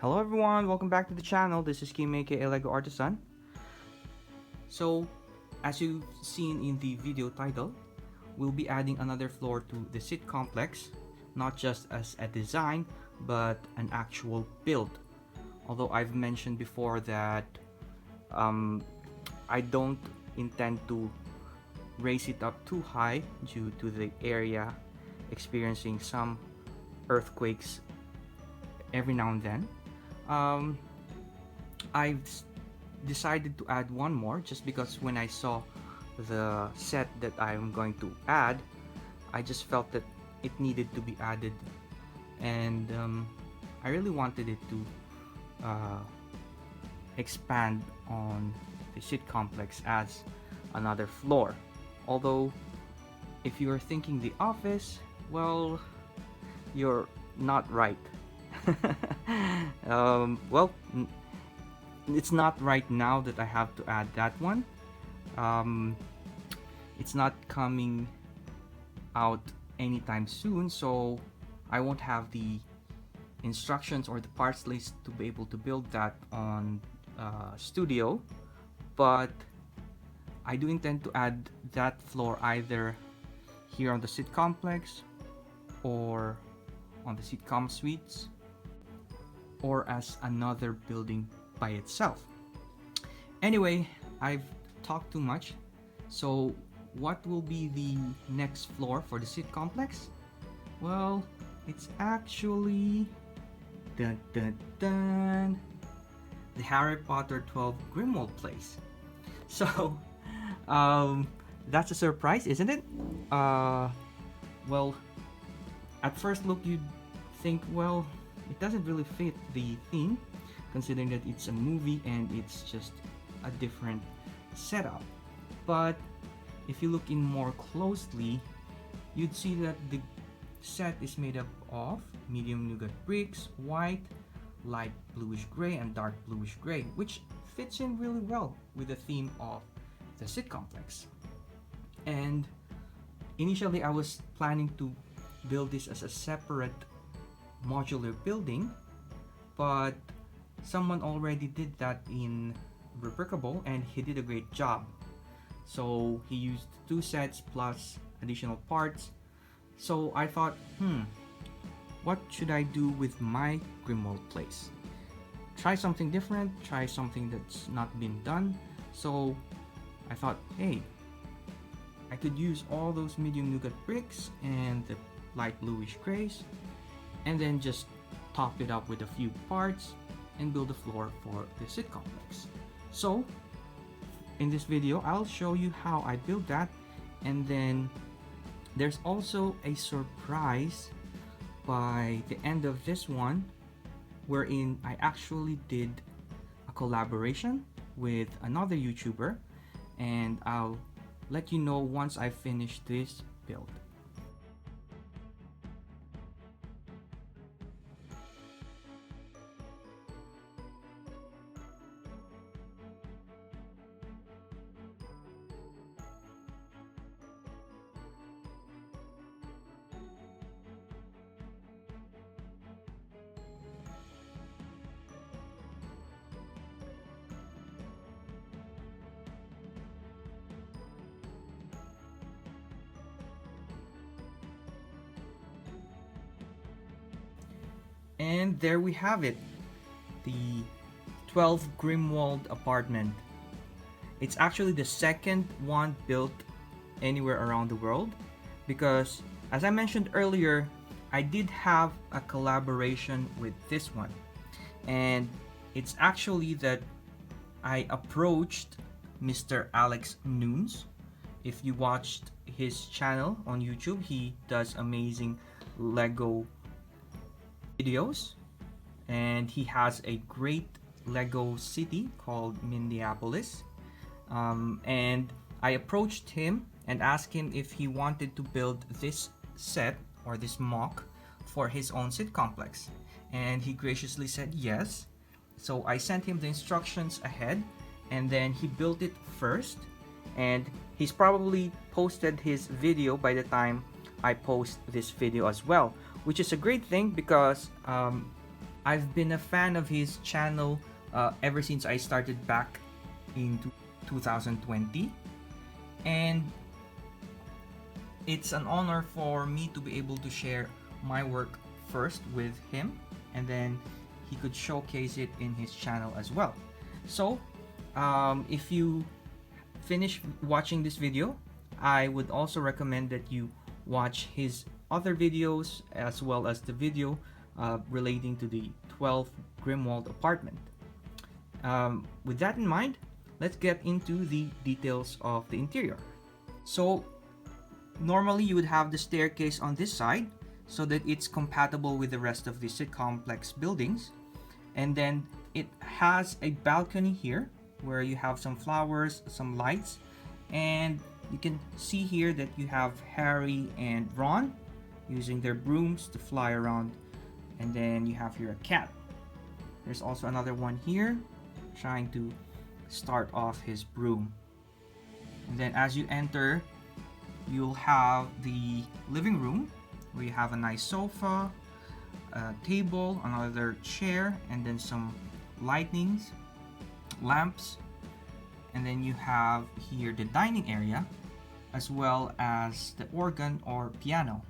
Hello everyone, welcome back to the channel. This is Kim aka Lego Artisan. So, as you've seen in the video title, we'll be adding another floor to the SitComplex, not just as a design, but an actual build. Although I've mentioned before that I don't intend to raise it up too high due to the area experiencing some earthquakes every now and then. I've decided to add one more just because when I saw the set that I'm going to add, I just felt that it needed to be added, and I really wanted it to expand on the SitComplex as another floor. Although, if you're thinking the office, well, you're not right. Well, it's not right now that I have to add that one. It's not coming out anytime soon, so I won't have the instructions or the parts list to be able to build that on Studio. But I do intend to add that floor either here on the SitComplex or on the Sitcom Suites, or as another building by itself. Anyway, I've talked too much. So what will be the next floor for the SitComplex? Well, it's actually dun, dun, dun, the Harry Potter 12 Grimmauld place. So that's a surprise, isn't it? Well, at first look you'd think, well, it doesn't really fit the theme, considering that it's a movie and it's just a different setup. But if you look in more closely, you'd see that the set is made up of medium nougat bricks, white, light bluish gray, and dark bluish gray, which fits in really well with the theme of the SitComplex. And initially I was planning to build this as a separate modular building, but someone already did that in Rebrickable and he did a great job. So he used 2 sets plus additional parts. So I thought, what should I do with my Grimmauld place? Try something different, try something that's not been done. So I thought, hey, I could use all those medium nougat bricks and the light bluish grays, and then just top it up with a few parts and build a floor for the SitComplex. So in this video I'll show you how I built that, and then there's also a surprise by the end of this one wherein I actually did a collaboration with another YouTuber, and I'll let you know once I finish this build. And there we have it, the 12 Grimmauld Apartment. It's actually the second one built anywhere around the world, because as I mentioned earlier, I did have a collaboration with this one, and it's actually that I approached Mr. Alex Nunes. If you watched his channel on YouTube, he does amazing Lego videos, and he has a great Lego city called Minneapolis, and I approached him and asked him if he wanted to build this set or this MOC for his own SitComplex, and he graciously said yes. So I sent him the instructions ahead, and then he built it first, and he's probably posted his video by the time I post this video as well, which is a great thing because I've been a fan of his channel ever since I started back in 2020, and it's an honor for me to be able to share my work first with him, and then he could showcase it in his channel as well. So if you finish watching this video, I would also recommend that you watch his other videos as well as the video relating to the 12th Grimmauld Apartment. With that in mind, let's get into the details of the interior. So normally you would have the staircase on this side so that it's compatible with the rest of the SitComplex buildings, and then it has a balcony here where you have some flowers, some lights, and you can see here that you have Harry and Ron using their brooms to fly around, and then you have here a cat. There's also another one here trying to start off his broom. And then as you enter, you'll have the living room where you have a nice sofa, a table, another chair, and then some lightnings, lamps, and then you have here the dining area as well as the organ or piano.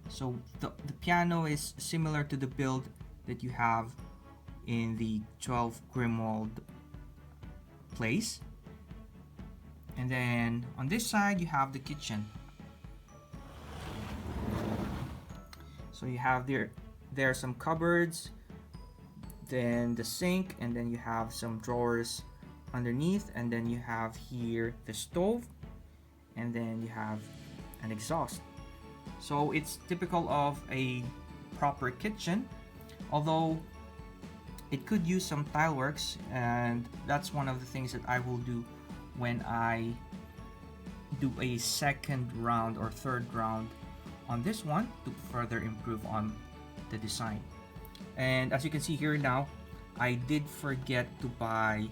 So the piano is similar to the build that you have in the 12th Grimmauld place. And then on this side you have the kitchen. So you have there are some cupboards, then the sink, and then you have some drawers underneath, and then you have here the stove, and then you have an exhaust. So it's typical of a proper kitchen, although it could use some tile works, and that's one of the things that I will do when I do a second round or third round on this one to further improve on the design. And as you can see here now, I did forget to buy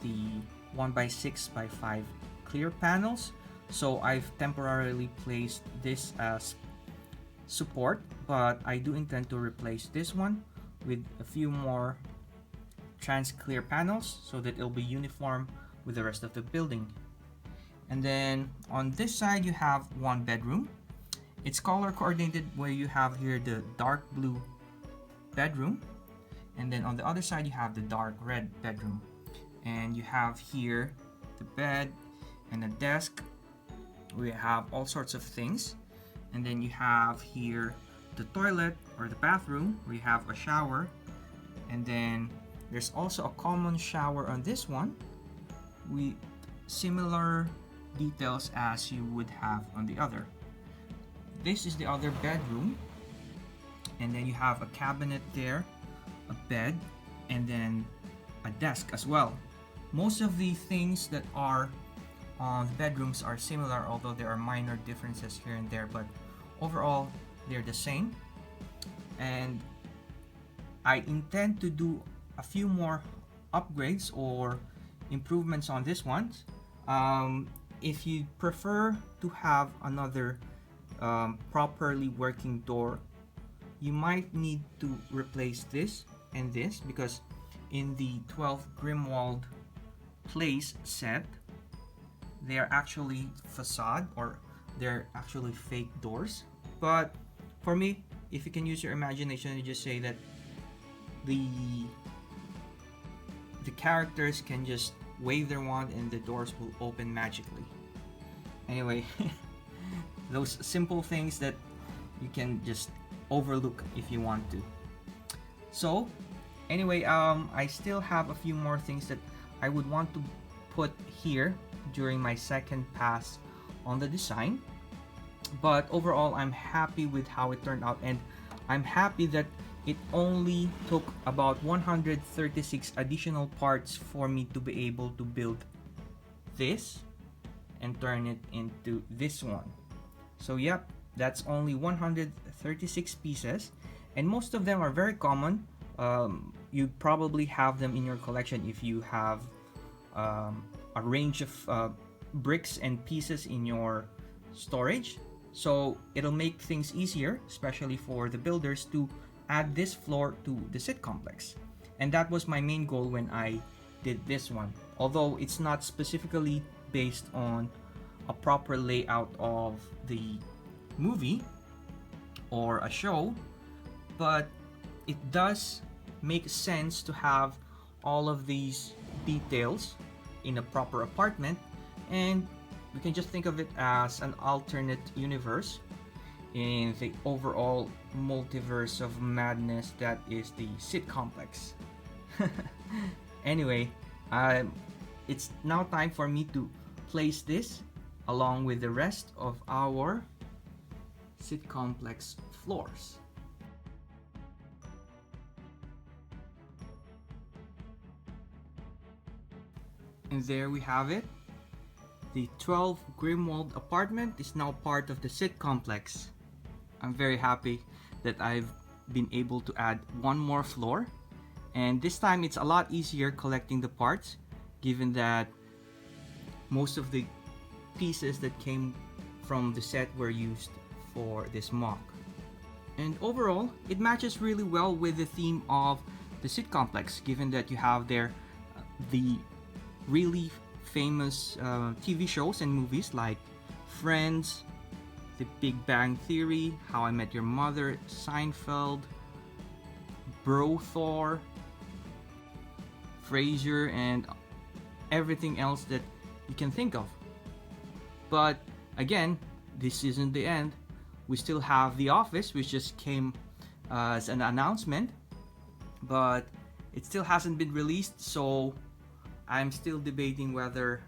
the 1x6x5 clear panels, so I've temporarily placed this as support, but I do intend to replace this one with a few more trans clear panels so that it'll be uniform with the rest of the building. And then on this side you have one bedroom. It's color coordinated where you have here the dark blue bedroom, and then on the other side you have the dark red bedroom, and you have here the bed and a desk. We have all sorts of things, and then you have here the toilet or the bathroom where you have a shower, and then there's also a common shower on this one with similar details as you would have on the other. This is the other bedroom, and then you have a cabinet there, a bed, and then a desk as well. Most of the things that are on the bedrooms are similar, although there are minor differences here and there, but overall they're the same. And I intend to do a few more upgrades or improvements on this one. If you prefer to have another properly working door, you might need to replace this and this, because in the 12th Grimmauld place set they are actually facade, or they're actually fake doors. But for me, if you can use your imagination, you just say that the characters can just wave their wand and the doors will open magically. Anyway, those simple things that you can just overlook if you want to. So anyway, I still have a few more things that I would want to put here during my second pass on the design, but overall I'm happy with how it turned out, and I'm happy that it only took about 136 additional parts for me to be able to build this and turn it into this one. So yep, that's only 136 pieces, and most of them are very common. You probably have them in your collection if you have a range of bricks and pieces in your storage. So it'll make things easier, especially for the builders, to add this floor to the SitComplex. And that was my main goal when I did this one. Although it's not specifically based on a proper layout of the movie or a show, but it does make sense to have all of these details in a proper apartment, and we can just think of it as an alternate universe in the overall multiverse of madness that is the SitComplex. Anyway, it's now time for me to place this along with the rest of our SitComplex floors. And there we have it. The 12 Grimmauld Apartment is now part of the SitComplex. I'm very happy that I've been able to add one more floor, and this time it's a lot easier collecting the parts, given that most of the pieces that came from the set were used for this MOC. And overall, it matches really well with the theme of the SitComplex, given that you have there the really famous TV shows and movies like Friends, The Big Bang Theory, How I Met Your Mother, Seinfeld, Bro Thor, Frasier, and everything else that you can think of. But again, this isn't the end. We still have The Office, which just came as an announcement, but it still hasn't been released, so I'm still debating whether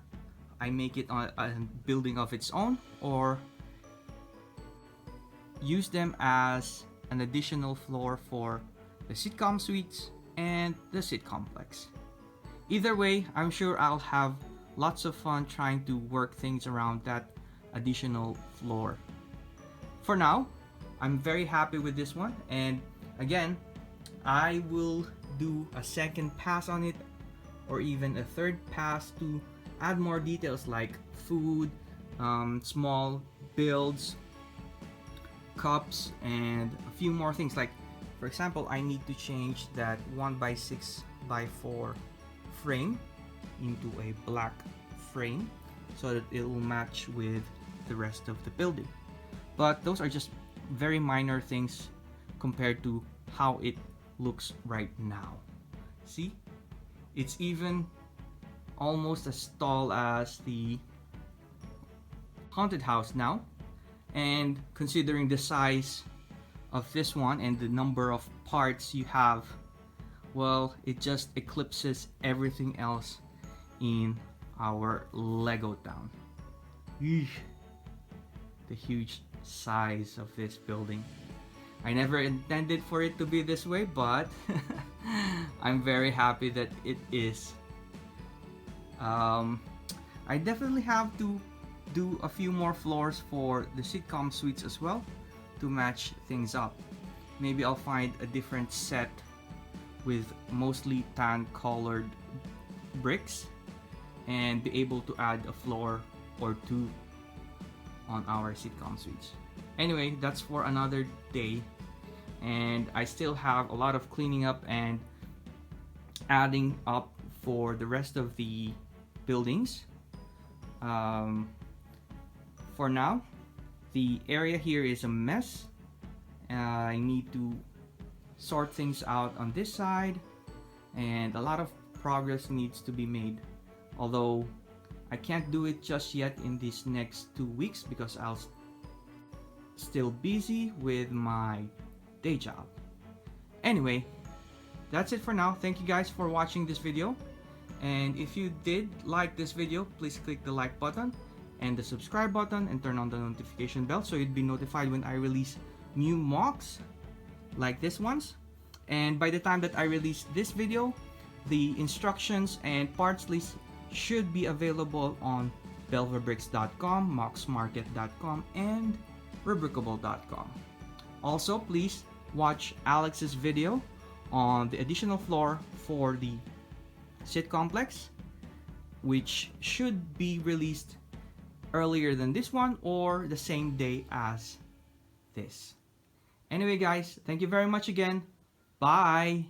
I make it on a building of its own or use them as an additional floor for the sitcom suites and the SitComplex. Either way, I'm sure I'll have lots of fun trying to work things around that additional floor. For now, I'm very happy with this one, and again, I will do a second pass on it or even a third pass to add more details like food, small builds, cups, and a few more things. Like, for example, I need to change that 1x6x4 frame into a black frame so that it will match with the rest of the building. But those are just very minor things compared to how it looks right now. See? It's even almost as tall as the haunted house now. And considering the size of this one and the number of parts you have, well, it just eclipses everything else in our Lego town. Eesh. The huge size of this building. I never intended for it to be this way, but I'm very happy that it is. I definitely have to do a few more floors for the sitcom suites as well to match things up. Maybe I'll find a different set with mostly tan colored bricks and be able to add a floor or two on our sitcom suites. Anyway, that's for another day, and I still have a lot of cleaning up and adding up for the rest of the buildings. For now, the area here is a mess. I need to sort things out on this side, and a lot of progress needs to be made, although I can't do it just yet in these next 2 weeks because I'll still busy with my day job. Anyway, that's it for now. Thank you guys for watching this video, and if you did like this video, please click the like button and the subscribe button and turn on the notification bell so you'd be notified when I release new MOCs like this ones. And by the time that I release this video, the instructions and parts list should be available on belverbricks.com, mocsmarket.com, and rubricable.com. Also, please watch Alex's video on the additional floor for the SitComplex, which should be released earlier than this one or the same day as this. Anyway guys, thank you very much again. Bye!